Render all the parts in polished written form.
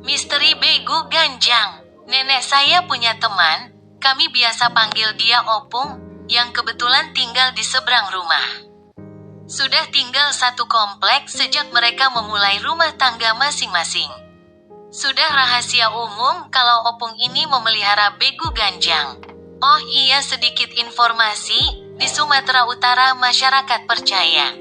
Misteri Begu Ganjang. Nenek saya punya teman, kami biasa panggil dia Opung, yang kebetulan tinggal di seberang rumah. Sudah tinggal satu komplek sejak mereka memulai rumah tangga masing-masing. Sudah rahasia umum kalau Opung ini memelihara begu ganjang. Oh iya, sedikit informasi, di Sumatera Utara masyarakat percaya.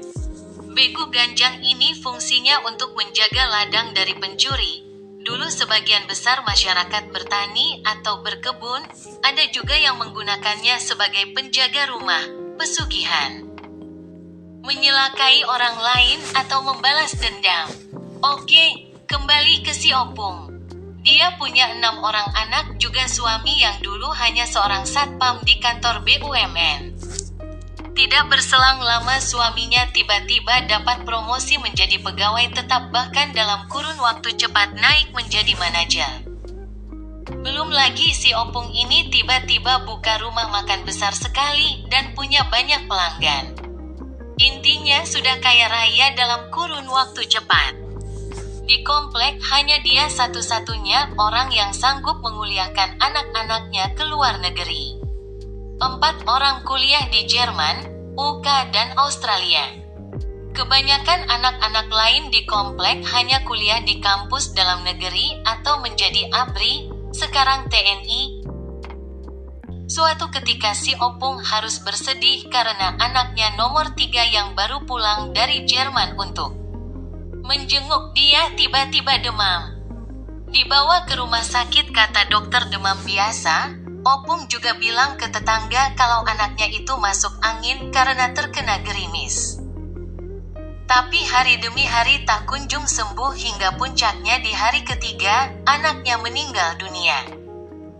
Begu ganjang ini fungsinya untuk menjaga ladang dari pencuri. Dulu sebagian besar masyarakat bertani atau berkebun, ada juga yang menggunakannya sebagai penjaga rumah, pesugihan, menyelakai orang lain atau membalas dendam. Oke, kembali ke si Opung. Dia punya 6 orang anak juga suami yang dulu hanya seorang satpam di kantor BUMN. Tidak berselang lama suaminya tiba-tiba dapat promosi menjadi pegawai tetap, bahkan dalam kurun waktu cepat naik menjadi manajer. Belum lagi si Opung ini tiba-tiba buka rumah makan besar sekali dan punya banyak pelanggan. Intinya sudah kaya raya dalam kurun waktu cepat. Di komplek hanya dia satu-satunya orang yang sanggup menguliahkan anak-anaknya ke luar negeri. 4 orang kuliah di Jerman, UK dan Australia. Kebanyakan anak-anak lain di komplek hanya kuliah di kampus dalam negeri atau menjadi ABRI, sekarang TNI. Suatu ketika si Opung harus bersedih karena anaknya nomor 3 yang baru pulang dari Jerman untuk menjenguk dia tiba-tiba demam. Dibawa ke rumah sakit, kata dokter demam biasa. Opung juga bilang ke tetangga kalau anaknya itu masuk angin karena terkena gerimis. Tapi hari demi hari tak kunjung sembuh hingga puncaknya di hari ketiga, anaknya meninggal dunia.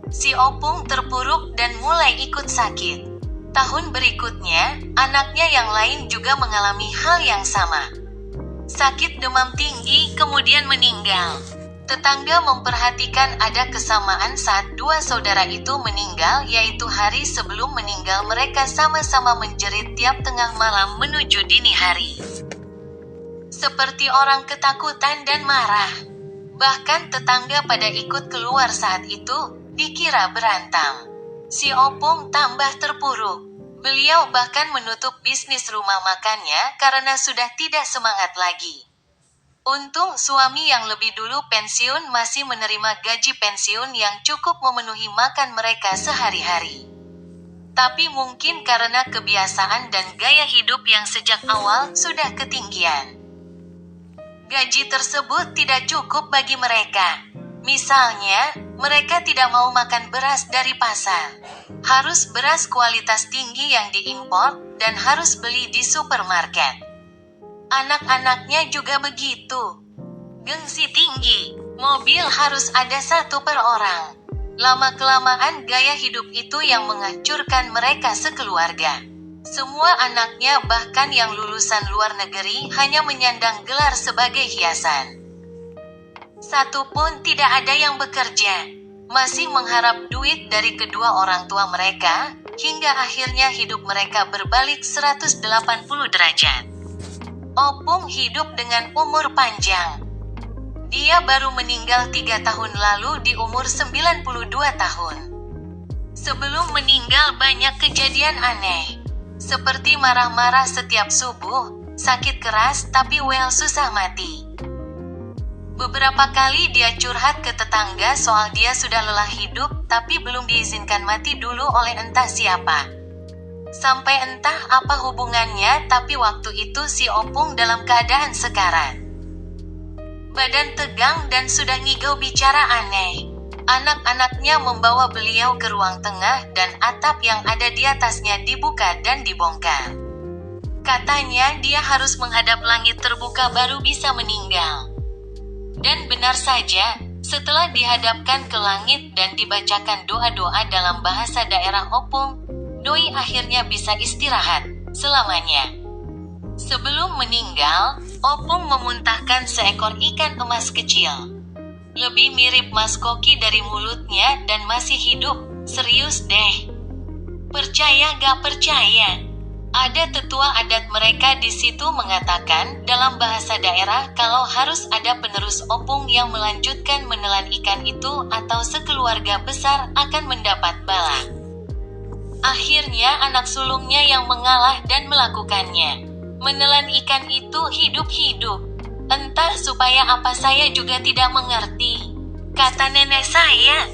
Si Opung terpuruk dan mulai ikut sakit. Tahun berikutnya, anaknya yang lain juga mengalami hal yang sama. Sakit demam tinggi kemudian meninggal. Tetangga memperhatikan ada kesamaan saat 2 saudara itu meninggal, yaitu hari sebelum meninggal mereka sama-sama menjerit tiap tengah malam menuju dini hari. Seperti orang ketakutan dan marah. Bahkan tetangga pada ikut keluar saat itu, dikira berantem. Si Opung tambah terpuruk. Beliau bahkan menutup bisnis rumah makannya karena sudah tidak semangat lagi. Untung suami yang lebih dulu pensiun masih menerima gaji pensiun yang cukup memenuhi makan mereka sehari-hari. Tapi mungkin karena kebiasaan dan gaya hidup yang sejak awal sudah ketinggian, gaji tersebut tidak cukup bagi mereka. Misalnya, mereka tidak mau makan beras dari pasar. Harus beras kualitas tinggi yang diimpor, dan harus beli di supermarket. Anak-anaknya juga begitu. Gengsi tinggi, mobil harus ada 1 per orang. Lama-kelamaan gaya hidup itu yang menghancurkan mereka sekeluarga. Semua anaknya, bahkan yang lulusan luar negeri, hanya menyandang gelar sebagai hiasan. Satu pun tidak ada yang bekerja. Masih mengharap duit dari kedua orang tua mereka, hingga akhirnya hidup mereka berbalik 180 derajat. Opung hidup dengan umur panjang. Dia baru meninggal 3 tahun lalu di umur 92 tahun. Sebelum meninggal banyak kejadian aneh. Seperti marah-marah setiap subuh, sakit keras tapi well susah mati. Beberapa kali dia curhat ke tetangga soal dia sudah lelah hidup tapi belum diizinkan mati dulu oleh entah siapa. Sampai entah apa hubungannya, tapi waktu itu si Opung dalam keadaan sekarat. Badan tegang dan sudah ngigau bicara aneh. Anak-anaknya membawa beliau ke ruang tengah dan atap yang ada di atasnya dibuka dan dibongkar. Katanya dia harus menghadap langit terbuka baru bisa meninggal. Dan benar saja, setelah dihadapkan ke langit dan dibacakan doa-doa dalam bahasa daerah Opung, doi akhirnya bisa istirahat selamanya. Sebelum meninggal, Opung memuntahkan seekor ikan emas kecil. Lebih mirip Mas Koki dari mulutnya dan masih hidup, serius deh. Percaya gak percaya? Ada tetua adat mereka di situ mengatakan dalam bahasa daerah kalau harus ada penerus opung yang melanjutkan menelan ikan itu atau sekeluarga besar akan mendapat bala. Akhirnya anak sulungnya yang mengalah dan melakukannya. Menelan ikan itu hidup-hidup. Entah supaya apa saya juga tidak mengerti, kata nenek saya.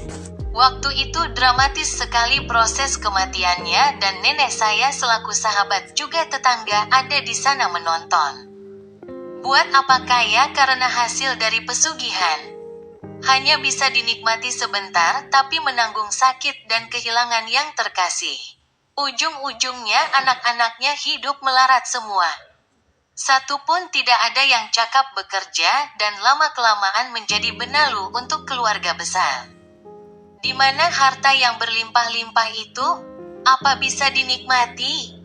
Waktu itu dramatis sekali proses kematiannya dan nenek saya selaku sahabat juga tetangga ada di sana menonton. Buat apa kaya karena hasil dari pesugihan? Hanya bisa dinikmati sebentar tapi menanggung sakit dan kehilangan yang terkasih. Ujung-ujungnya anak-anaknya hidup melarat semua. Satu pun tidak ada yang cakap bekerja dan lama-kelamaan menjadi benalu untuk keluarga besar. Di mana harta yang berlimpah-limpah itu? Apa bisa dinikmati?